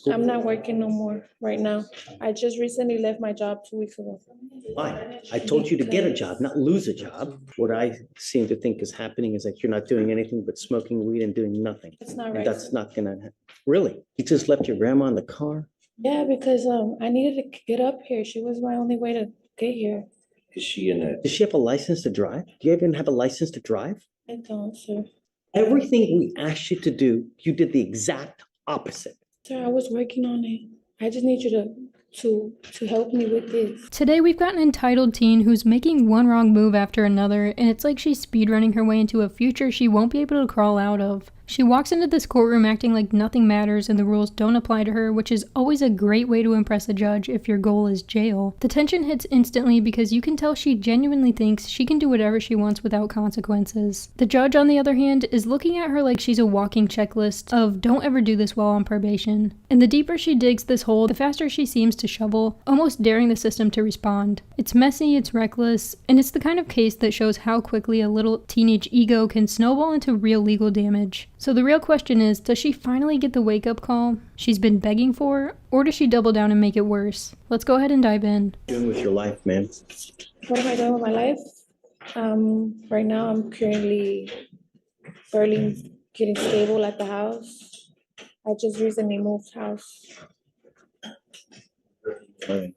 I'm not working no more right now. I just recently left my job 2 weeks ago. Why? I told you to get a job, not lose a job. What I seem to think is happening is that you're not doing anything but smoking weed and doing nothing. That's not And right. that's not gonna, really? You just left your grandma in the car? Yeah, because I needed to get up here. She was my only way to get here. Is she in a, Does she have a license to drive? Do you even have a license to drive? I don't, sir. Everything we asked you to do, you did the exact opposite. Sir, I was working on it. I just need you to help me with this. Today we've got an entitled teen who's making one wrong move after another, and it's like she's speedrunning her way into a future she won't be able to crawl out of. She walks into this courtroom acting like nothing matters and the rules don't apply to her, which is always a great way to impress a judge if your goal is jail. The tension hits instantly because you can tell she genuinely thinks she can do whatever she wants without consequences. The judge, on the other hand, is looking at her like she's a walking checklist of don't ever do this while on probation. And the deeper she digs this hole, the faster she seems to shovel, almost daring the system to respond. It's messy, it's reckless, and it's the kind of case that shows how quickly a little teenage ego can snowball into real legal damage. So the real question is, does she finally get the wake-up call she's been begging for, or does she double down and make it worse? Let's go ahead and dive in. What are you doing with your life, man? What am I doing with my life? Right now I'm currently barely getting stable at the house. I just recently moved house Alright.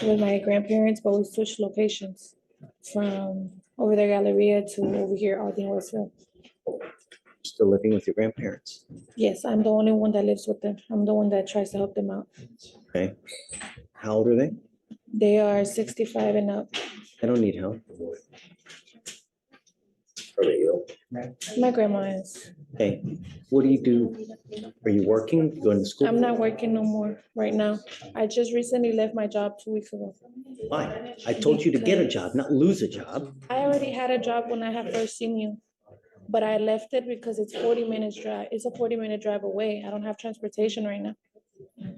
with my grandparents, but we switched locations from over there Galleria to over here, Aldine Westville. Still living with your grandparents, Yes, I'm the only one that lives with them. I'm the one that tries to help them out. okay? How old are they? They are 65 and up. They don't need help. are they ill? My grandma is. Okay, what do you do? Are you working? You going to school? I'm not working no more right now. I just recently left my job 2 weeks ago. Why? I told you to get a job, not lose a job. I already had a job when I had first seen you, but I left it because it's 40 minutes drive. It's a 40-minute drive away. I don't have transportation right now.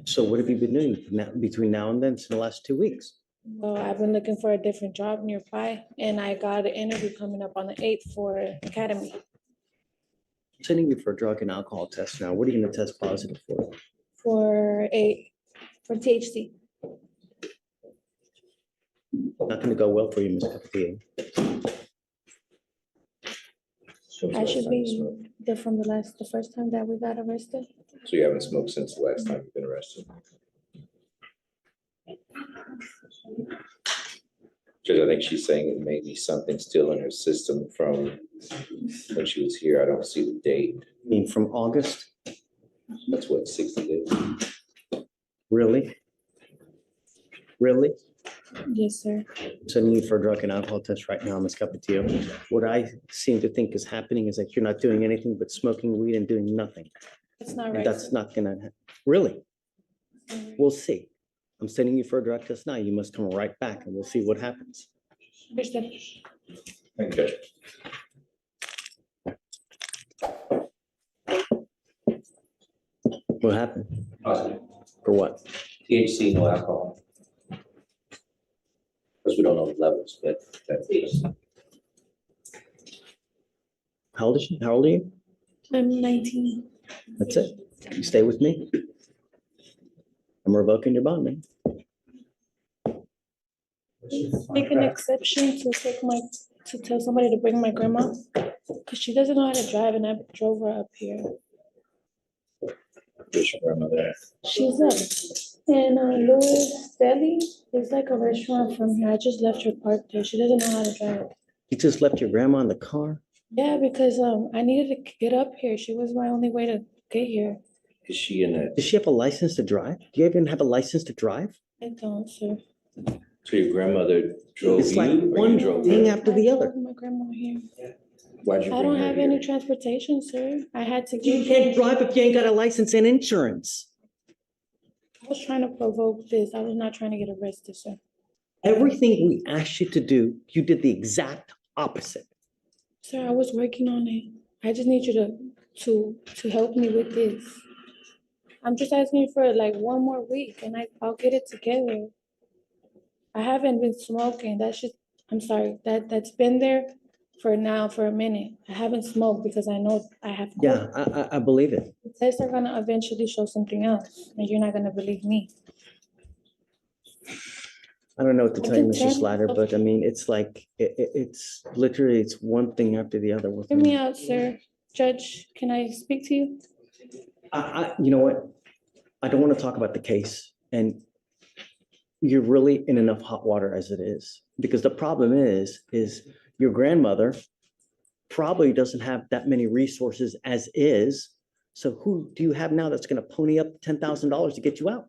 So what have you been doing between now and then, in the last 2 weeks? Well, I've been looking for a different job nearby, and I got an interview coming up on the 8th for Academy. I'm sending you for a drug and alcohol test now. What are you gonna test positive for? for THC. Not gonna go well for you, Ms. Castillo. I should be there from the first time that we got arrested. So you haven't smoked since the last time you've been arrested? Because I think she's saying it may be something still in her system from when she was here. I don't see the date. I mean, from August? That's what, 60 days? Really? Really? Yes, sir. I'm sending you for a drug and alcohol test right now, Ms. Capetillo. What I seem to think is happening is that you're not doing anything but smoking weed and doing nothing. That's not And right. that's not gonna, really? We'll see. I'm sending you for a drug test now. You must come right back and we'll see what happens. Understood. Thank you, Judge. What happened? Positive. For what? THC, no alcohol. Because we don't know the levels, but that's. How old is she? How old are you? I'm 19. That's it. You stay with me. I'm revoking your bond, man. Make an exception to tell somebody to bring my grandma, because she doesn't know how to drive and I drove her up here. Where's your grandmother at? She's up in Louis Deli. It's like a restaurant from here. I just left her parked there. She doesn't know how to drive. You just left your grandma in the car? Yeah, because I needed to get up here. She was my only way to get here. Is she in a, Does she have a license to drive? Do you even have a license to drive? I don't, sir. so your grandmother drove It's you? like or you one drove thing her? after I the drove other. my grandma here. Why'd you I bring don't her have here? any transportation, sir. I had to You get. can't drive if you ain't got a license and insurance. I was trying to provoke this. I was not trying to get arrested, sir. Everything we asked you to do, you did the exact opposite. Sir, I was working on it. I just need you to help me with this. I'm just asking you for like one more week and I'll get it together. I haven't been smoking. That's just, I'm sorry, that's been there for now, for a minute. I haven't smoked because I know I have court. Yeah, I believe it. The tests are gonna eventually show something else, and you're not gonna believe me. I don't know what to I tell you, can Mr. tell- Slatter, but I mean, it's like, it's literally, it's one thing after the other with Hear me me. out, sir. Judge, can I speak to you? You know what? I don't want to talk about the case, and you're really in enough hot water as it is. Because the problem is your grandmother probably doesn't have that many resources as is. So who do you have now that's going to pony up $10,000 to get you out?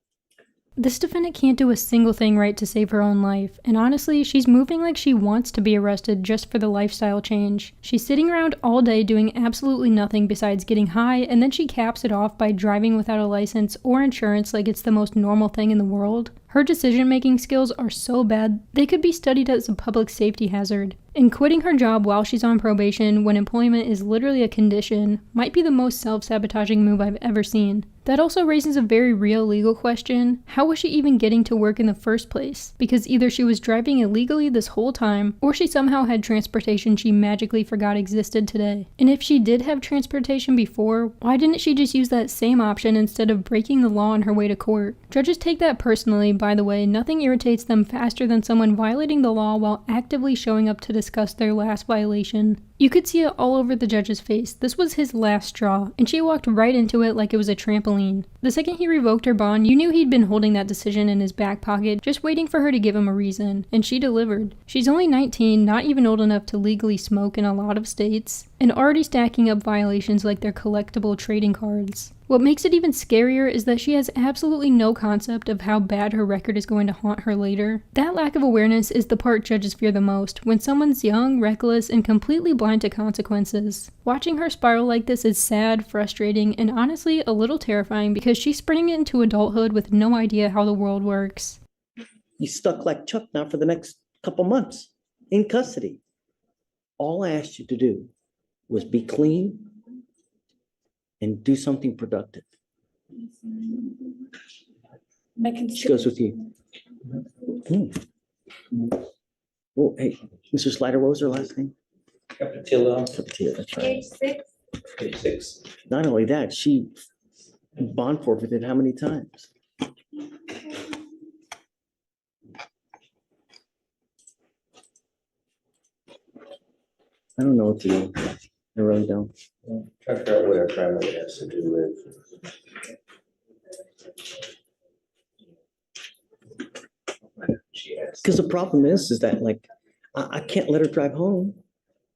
This defendant can't do a single thing right to save her own life, and honestly, she's moving like she wants to be arrested just for the lifestyle change. She's sitting around all day doing absolutely nothing besides getting high, and then she caps it off by driving without a license or insurance like it's the most normal thing in the world. Her decision-making skills are so bad, they could be studied as a public safety hazard. And quitting her job while she's on probation when employment is literally a condition might be the most self-sabotaging move I've ever seen. That also raises a very real legal question. How was she even getting to work in the first place? Because either she was driving illegally this whole time, or she somehow had transportation she magically forgot existed today. And if she did have transportation before, why didn't she just use that same option instead of breaking the law on her way to court? Judges take that personally, by the way. Nothing irritates them faster than someone violating the law while actively showing up to discuss their last violation. You could see it all over the judge's face. This was his last straw, and she walked right into it like it was a trampoline. The second he revoked her bond, you knew he'd been holding that decision in his back pocket, just waiting for her to give him a reason, and she delivered. She's only 19, not even old enough to legally smoke in a lot of states, and already stacking up violations like they're collectible trading cards. What makes it even scarier is that she has absolutely no concept of how bad her record is going to haunt her later. That lack of awareness is the part judges fear the most, when someone's young, reckless, and completely blind to consequences. Watching her spiral like this is sad, frustrating, and honestly a little terrifying because she's springing into adulthood with no idea how the world works. You stuck like Chuck now for the next couple months in custody. All I asked you to do was be clean and do something productive. I can She goes with you. Oh, hey, Mr. Slider, what was her last name? Capatillo, Capatillo, that's right. Page 6. page 6. Not only that, she bond forfeited how many times? I don't know what to do. I really don't. Try to figure out what our grandmother has to do with. She has. Because the problem is that like, I can't let her drive home.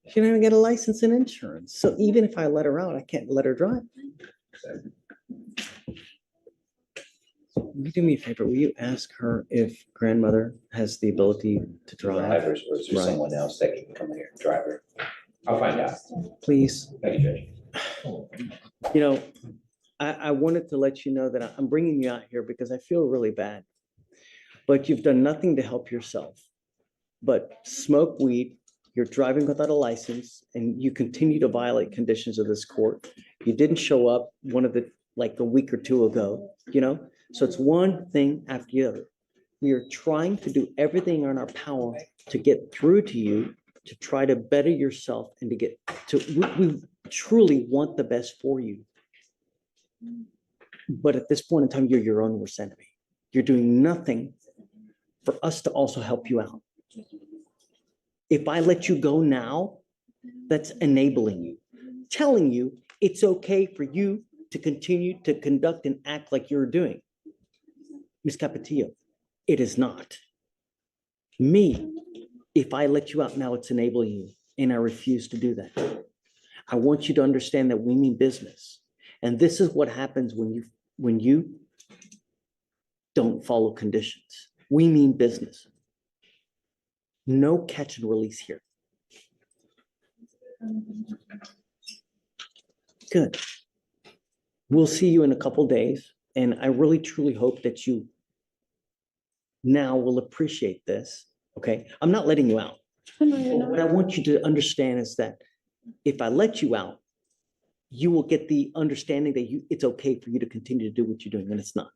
She don't even get a license and insurance. So even if I let her out, I can't let her drive. Will you do me a favor? Will you ask her if grandmother has the ability to drive? Drivers, or is there Right. someone else that can come here, driver? I'll find out. Please. Thank you, Judge. You know, I wanted to let you know that I'm bringing you out here because I feel really bad. But you've done nothing to help yourself. But smoke weed, you're driving without a license, and you continue to violate conditions of this court. You didn't show up like a week or two ago, you know? So it's one thing after the other. We are trying to do everything in our power to get through to you, to try to better yourself and to get to, we truly want the best for you. But at this point in time, you're your own worst enemy. You're doing nothing for us to also help you out. If I let you go now, that's enabling you, telling you it's okay for you to continue to conduct and act like you're doing. Ms. Capatillo, it is not. Me, if I let you out now, it's enabling you, and I refuse to do that. I want you to understand that we mean business. And this is what happens when you don't follow conditions. We mean business. No catch and release here. Good. We'll see you in a couple days, and I really truly hope that you now will appreciate this, okay? I'm not letting you out. I know you're What not. I want you to understand is that if I let you out, you will get the understanding that it's okay for you to continue to do what you're doing, and it's not.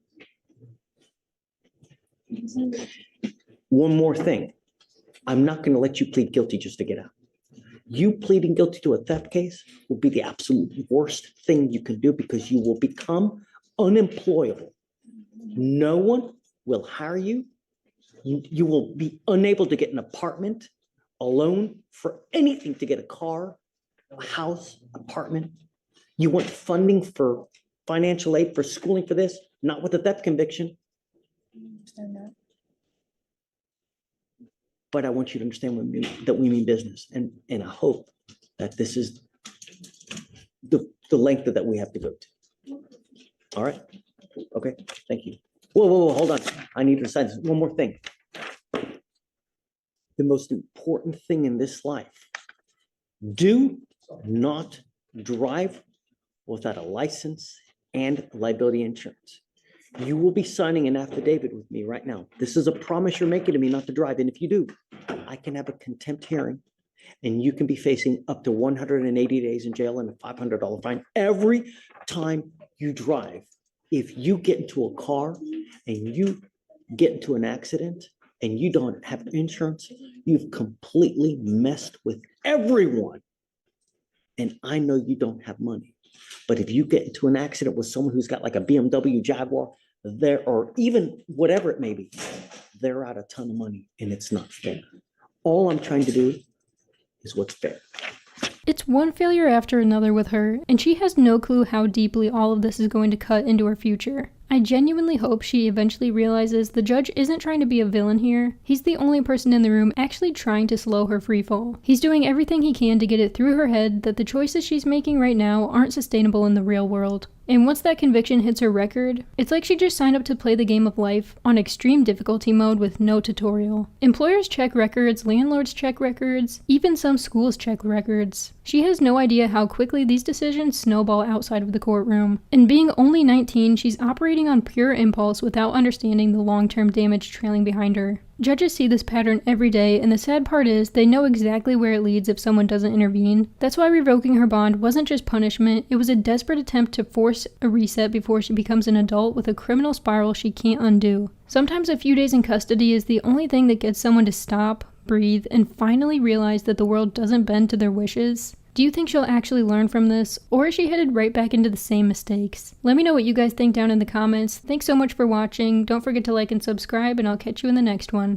One more thing. I'm not going to let you plead guilty just to get out. You pleading guilty to a theft case will be the absolute worst thing you can do because you will become unemployable. No one will hire you. You will be unable to get an apartment, a loan for anything, to get a car, a house, apartment. You want funding for financial aid for schooling for this, not with a theft conviction. Understand that. But I want you to understand that we mean business. And I hope that this is the length that we have to go to. All right? Okay, thank you. Whoa, hold on. I need to decide one more thing. The most important thing in this life, do not drive without a license and liability insurance. You will be signing an affidavit with me right now. This is a promise you're making to me not to drive. And if you do, I can have a contempt hearing and you can be facing up to 180 days in jail and a $500 fine every time you drive. If you get into a car and you get into an accident and you don't have insurance, you've completely messed with everyone. And I know you don't have money. But if you get into an accident with someone who's got like a BMW Jaguar, or even whatever it may be, they're out a ton of money and it's not fair. All I'm trying to do is what's fair. It's one failure after another with her, and she has no clue how deeply all of this is going to cut into her future. I genuinely hope she eventually realizes the judge isn't trying to be a villain here. He's the only person in the room actually trying to slow her freefall. He's doing everything he can to get it through her head that the choices she's making right now aren't sustainable in the real world. And once that conviction hits her record, it's like she just signed up to play the game of life on extreme difficulty mode with no tutorial. Employers check records, landlords check records, even some schools check records. She has no idea how quickly these decisions snowball outside of the courtroom. And being only 19, she's operating on pure impulse without understanding the long-term damage trailing behind her. Judges see this pattern every day, and the sad part is they know exactly where it leads if someone doesn't intervene. That's why revoking her bond wasn't just punishment, it was a desperate attempt to force a reset before she becomes an adult with a criminal spiral she can't undo. Sometimes a few days in custody is the only thing that gets someone to stop, breathe, and finally realize that the world doesn't bend to their wishes. Do you think she'll actually learn from this, or is she headed right back into the same mistakes? Let me know what you guys think down in the comments. Thanks so much for watching. Don't forget to like and subscribe, and I'll catch you in the next one.